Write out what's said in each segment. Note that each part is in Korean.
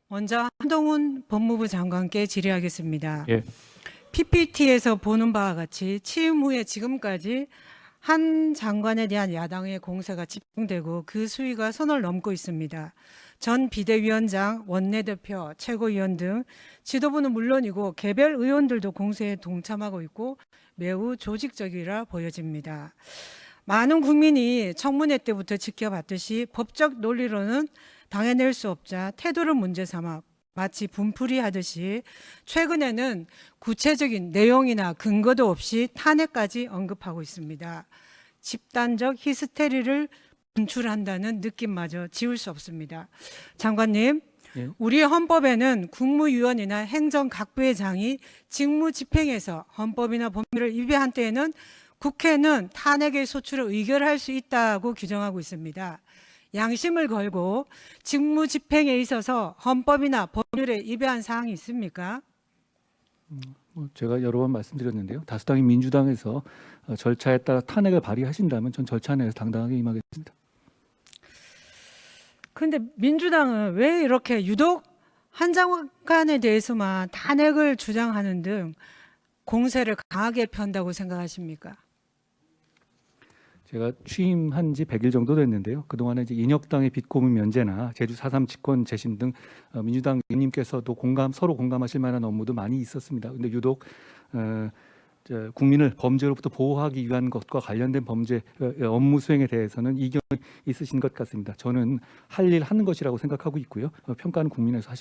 먼저 한동훈 법무부 장관께 질의하겠습니다. 예, PPT에서 보는 바와 같이 취임 후에 지금까지 한 장관에 대한 야당의 공세가 집중되고 그 수위가 선을 넘고 있습니다. 전 비대위원장, 원내대표, 최고위원 등 지도부는 물론이고 개별 의원들도 공세에 동참하고 있고 매우 조직적이라 보여집니다. 많은 국민이 청문회 때부터 지켜봤듯이 법적 논리로는 당해낼 수 없자 태도를 문제 삼아 마치 분풀이 하듯이 최근에는 구체적인 내용이나 근거도 없이 탄핵까지 언급하고 있습니다. 집단적 히스테리를 분출한다는 느낌마저 지울 수 없습니다. 장관님, 예. 우리 헌법에는 국무위원이나 행정각부의장이 직무집행에서 헌법이나 법률을 위배한 때에는 국회는 탄핵의 소추를 의결할 수 있다고 규정하고 있습니다. 양심을 걸고 직무집행에 있어서 헌법이나 법률에 위배한 사항이 있습니까? 제가 여러 번 말씀드렸는데요. 다수당인 민주당에서 절차에 따라 탄핵을 발의하신다면 전 절차 내에서 당당하게 임하겠습니다. 그런데 민주당은 왜 이렇게 유독 한 장관에 대해서만 탄핵을 주장하는 등 공세를 강하게 편다고 생각하십니까? 제가 취임한 지 100일 정도 됐는데요. 그동안에 이제 인혁당의 빚고문 면제나 제주 4.3 집권 재심 등 민주당 의원님께서도 서로 공감하실 만한 업무도 많이 있었습니다. 근데 유독 국민을 범죄로부터 보호하기 위한 것과 관련된 범죄 업무 수행에 대해서는 이견이 있으신 것 같습니다. 저는 할 일 하는 것이라고 생각하고 있고요. 평가는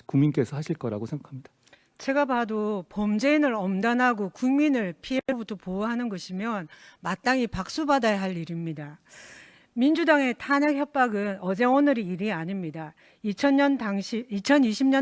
국민께서 하실 거라고 생각합니다. 제가 봐도 범죄인을 엄단하고 국민을 피해로부터 보호하는 것이면 마땅히 박수받아야 할 일입니다. 민주당의 탄핵 협박은 어제 오늘의 일이 아닙니다. 2020년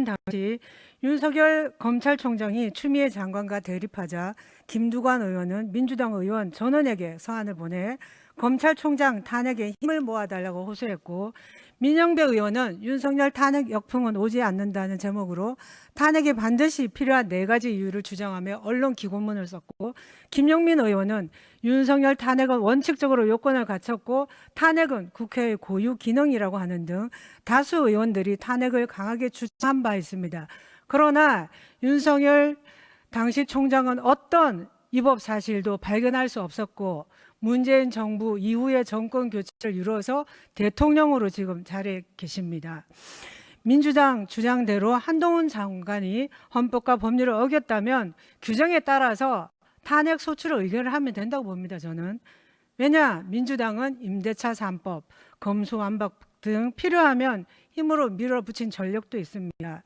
당시 윤석열 검찰총장이 추미애 장관과 대립하자 김두관 의원은 민주당 의원 전원에게 서한을 보내 검찰총장 탄핵에 힘을 모아달라고 호소했고, 민영배 의원은 윤석열 탄핵 역풍은 오지 않는다는 제목으로 탄핵이 반드시 필요한 4가지 이유를 주장하며 언론 기고문을 썼고, 김용민 의원은 윤석열 탄핵은 원칙적으로 요건을 갖췄고 탄핵은 국회의 고유 기능이라고 하는 등 다수 의원들이 탄핵을 강하게 주장한 바 있습니다. 그러나 윤석열 당시 총장은 어떤 위법 사실도 발견할 수 없었고 문재인 정부 이후에 정권 교체를 이루어서 대통령으로 지금 자리에 계십니다. 민주당 주장대로 한동훈 장관이 헌법과 법률을 어겼다면 규정에 따라서 탄핵 소추를 의결을 하면 된다고 봅니다. 저는. 왜냐? 민주당은 임대차 3법, 검수완박 등 필요하면 힘으로 밀어붙인 전력도 있습니다.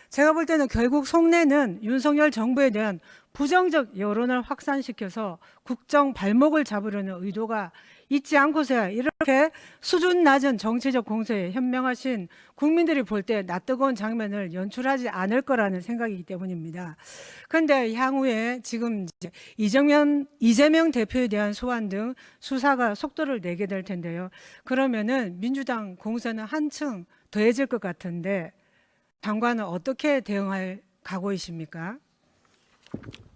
제가 볼 때는 결국 속내는 윤석열 정부에 대한 부정적 여론을 확산시켜서 국정 발목을 잡으려는 의도가 있지 않고서야 이렇게 수준 낮은 정치적 공세에 현명하신 국민들이 볼 때 낯뜨거운 장면을 연출하지 않을 거라는 생각이기 때문입니다. 그런데 향후에 지금 이재명 대표에 대한 소환 등 수사가 속도를 내게 될 텐데요. 그러면은 민주당 공세는 한층 더해질 것 같은데 장관은 어떻게 대응할 각오이십니까?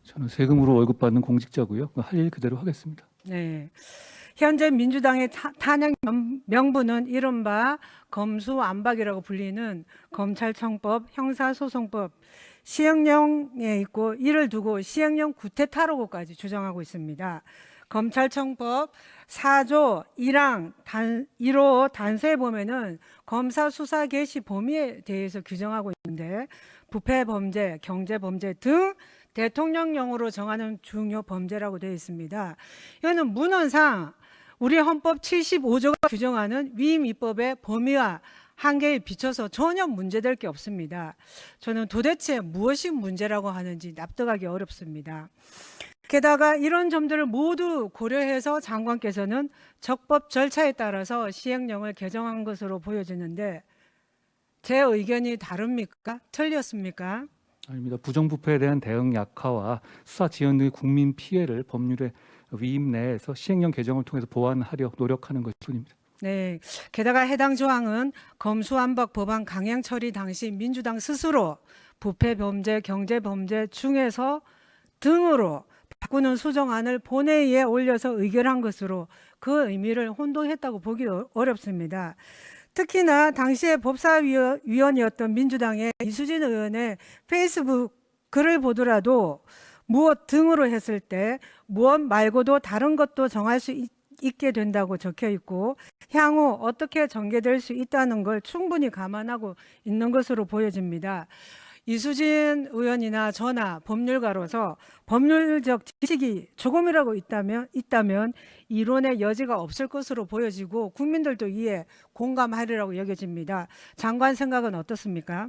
저는 세금으로 월급 받는 공직자고요. 할 일 그대로 하겠습니다. 네. 현재 민주당의 탄핵 명분은 이른바 검수완박이라고 불리는 검찰청법, 형사소송법 시행령에 있고, 이를 두고 시행령 구태타로까지 주장하고 있습니다. 검찰청법 4조 1항 1호 단서에 보면은 검사 수사 개시 범위에 대해서 규정하고 있는데, 부패 범죄, 경제 범죄 등 대통령령으로 정하는 중요 범죄라고 되어 있습니다. 이거는 문헌상 우리 헌법 75조가 규정하는 위임 입법의 범위와 한계에 비춰서 전혀 문제될 게 없습니다. 저는 도대체 무엇이 문제라고 하는지 납득하기 어렵습니다. 게다가 이런 점들을 모두 고려해서 장관께서는 적법 절차에 따라서 시행령을 개정한 것으로 보여지는데 제 의견이 다릅니까? 틀렸습니까? 아닙니다. 부정부패에 대한 대응 약화와 수사 지연 등의 국민 피해를 법률의 위임 내에서 시행령 개정을 통해서 보완하려 노력하는 것뿐입니다. 네. 게다가 해당 조항은 검수완박 법안 강행 처리 당시 민주당 스스로 부패 범죄, 경제 범죄 중에서 등으로 바꾸는 수정안을 본회의에 올려서 의결한 것으로 그 의미를 혼동했다고 보기 어렵습니다. 특히나 당시에 법사위원이었던 민주당의 이수진 의원의 페이스북 글을 보더라도 무엇 등으로 했을 때 무엇 말고도 다른 것도 정할 수 있게 된다고 적혀 있고 향후 어떻게 전개될 수 있다는 걸 충분히 감안하고 있는 것으로 보여집니다. 이수진 의원이나 저나 법률가로서 법률적 지식이 조금이라도 있다면 이론의 여지가 없을 것으로 보여지고 국민들도 이에 공감하리라고 여겨집니다. 장관 생각은 어떻습니까?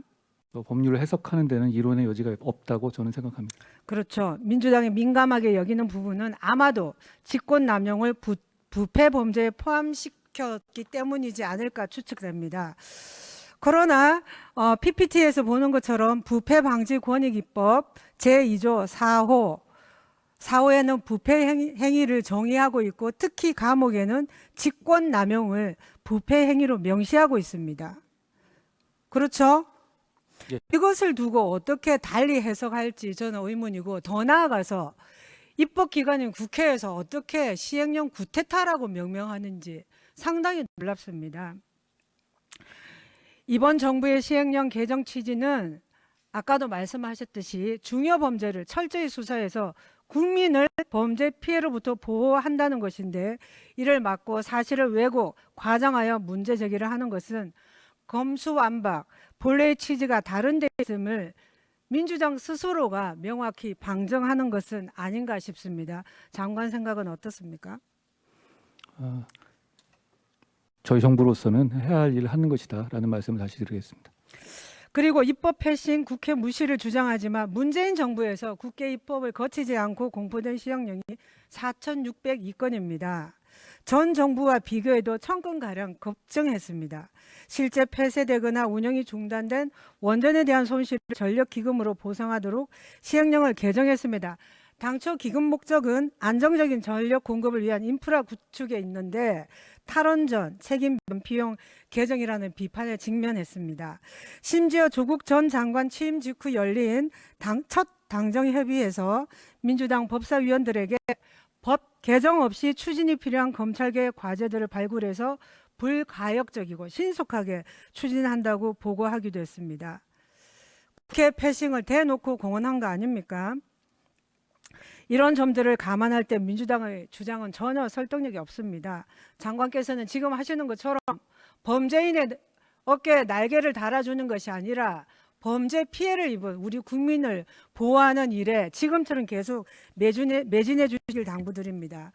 법률을 해석하는 데는 이론의 여지가 없다고 저는 생각합니다. 그렇죠. 민주당이 민감하게 여기는 부분은 아마도 직권남용을 부패 범죄에 포함시켰기 때문이지 않을까 추측됩니다. 그러나 PPT에서 보는 것처럼 부패방지권익위법 제2조 4호에는 부패 행위를 정의하고 있고 특히 감옥에는 직권남용을 부패 행위로 명시하고 있습니다. 그렇죠? 예. 이것을 두고 어떻게 달리 해석할지 저는 의문이고 더 나아가서 입법기관인 국회에서 어떻게 시행령 구태타라고 명명하는지 상당히 놀랍습니다. 이번 정부의 시행령 개정 취지는 아까도 말씀하셨듯이 중요 범죄를 철저히 수사해서 국민을 범죄 피해로부터 보호한다는 것인데 이를 막고 사실을 왜곡, 과장하여 문제 제기를 하는 것은 검수완박, 본래의 취지가 다른 데 있음을 민주당 스스로가 명확히 방증하는 것은 아닌가 싶습니다. 장관 생각은 어떻습니까? 저희 정부로서는 해야 할 일을 하는 것이다라는 말씀을 다시 드리겠습니다. 그리고 입법 패싱, 국회 무시를 주장하지만 문재인 정부에서 국회 입법을 거치지 않고 공포된 시행령이 4,602건입니다. 전 정부와 비교해도 1,000건가량 급증했습니다. 실제 폐쇄되거나 운영이 중단된 원전에 대한 손실을 전력기금으로 보상하도록 시행령을 개정했습니다. 당초 기금 목적은 안정적인 전력 공급을 위한 인프라 구축에 있는데 탈원전 책임 비용 개정이라는 비판에 직면했습니다. 심지어 조국 전 장관 취임 직후 열린 첫 당정협의에서 민주당 법사위원들에게 법 개정 없이 추진이 필요한 검찰개혁 과제들을 발굴해서 불가역적이고 신속하게 추진한다고 보고하기도 했습니다. 국회 패싱을 대놓고 공언한 거 아닙니까? 이런 점들을 감안할 때 민주당의 주장은 전혀 설득력이 없습니다. 장관께서는 지금 하시는 것처럼 범죄인의 어깨에 날개를 달아주는 것이 아니라 범죄 피해를 입은 우리 국민을 보호하는 일에 지금처럼 계속 매진해 주실 당부드립니다.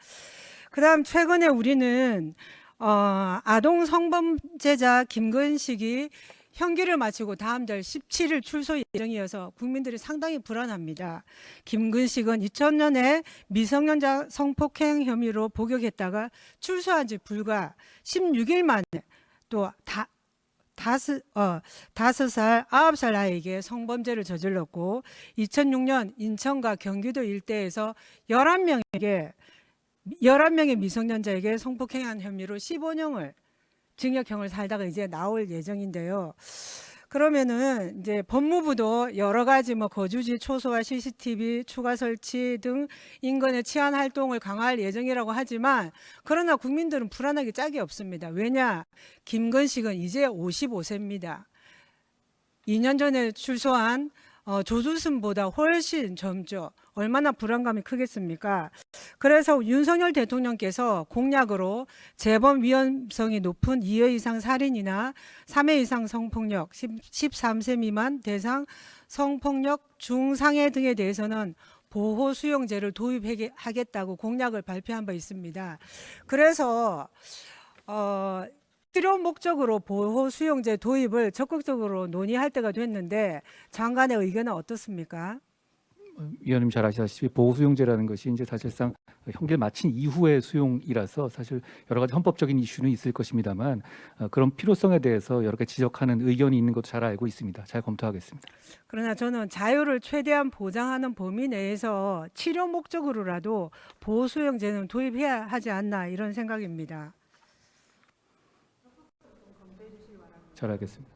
그다음 최근에 우리는 아동 성범죄자 김근식이 형기를 마치고 다음 달 17일 출소 예정이어서 국민들이 상당히 불안합니다. 김근식은 2000년에 미성년자 성폭행 혐의로 복역했다가 출소한 지 불과 16일 만에 또 5살, 9살 아이에게 성범죄를 저질렀고 2006년 인천과 경기도 일대에서 11명의 미성년자에게 성폭행한 혐의로 15년을 징역형을 살다가 이제 나올 예정인데요. 그러면은 이제 법무부도 여러 가지 거주지 초소화 CCTV 추가 설치 등 인근의 치안 활동을 강화할 예정이라고 하지만 그러나 국민들은 불안하기 짝이 없습니다. 왜냐? 김건식은 이제 55세입니다. 2년 전에 출소한 조두순보다 훨씬 젊죠. 얼마나 불안감이 크겠습니까? 그래서 윤석열 대통령께서 공약으로 재범 위험성이 높은 2회 이상 살인이나 3회 이상 성폭력, 13세 미만 대상 성폭력 중상해 등에 대해서는 보호 수용제를 도입하겠다고 공약을 발표한 바 있습니다. 그래서 필요 목적으로 보호 수용제 도입을 적극적으로 논의할 때가 됐는데 장관의 의견은 어떻습니까? 위원님 잘 아시다시피 보호수용제라는 것이 이제 사실상 형기를 마친 이후의 수용이라서 사실 여러 가지 헌법적인 이슈는 있을 것입니다만 그런 필요성에 대해서 여러 가지 지적하는 의견이 있는 것도 잘 알고 있습니다. 잘 검토하겠습니다. 그러나 저는 자유를 최대한 보장하는 범위 내에서 치료 목적으로라도 보호 수용제는 도입해야 하지 않나 이런 생각입니다. 잘 알겠습니다.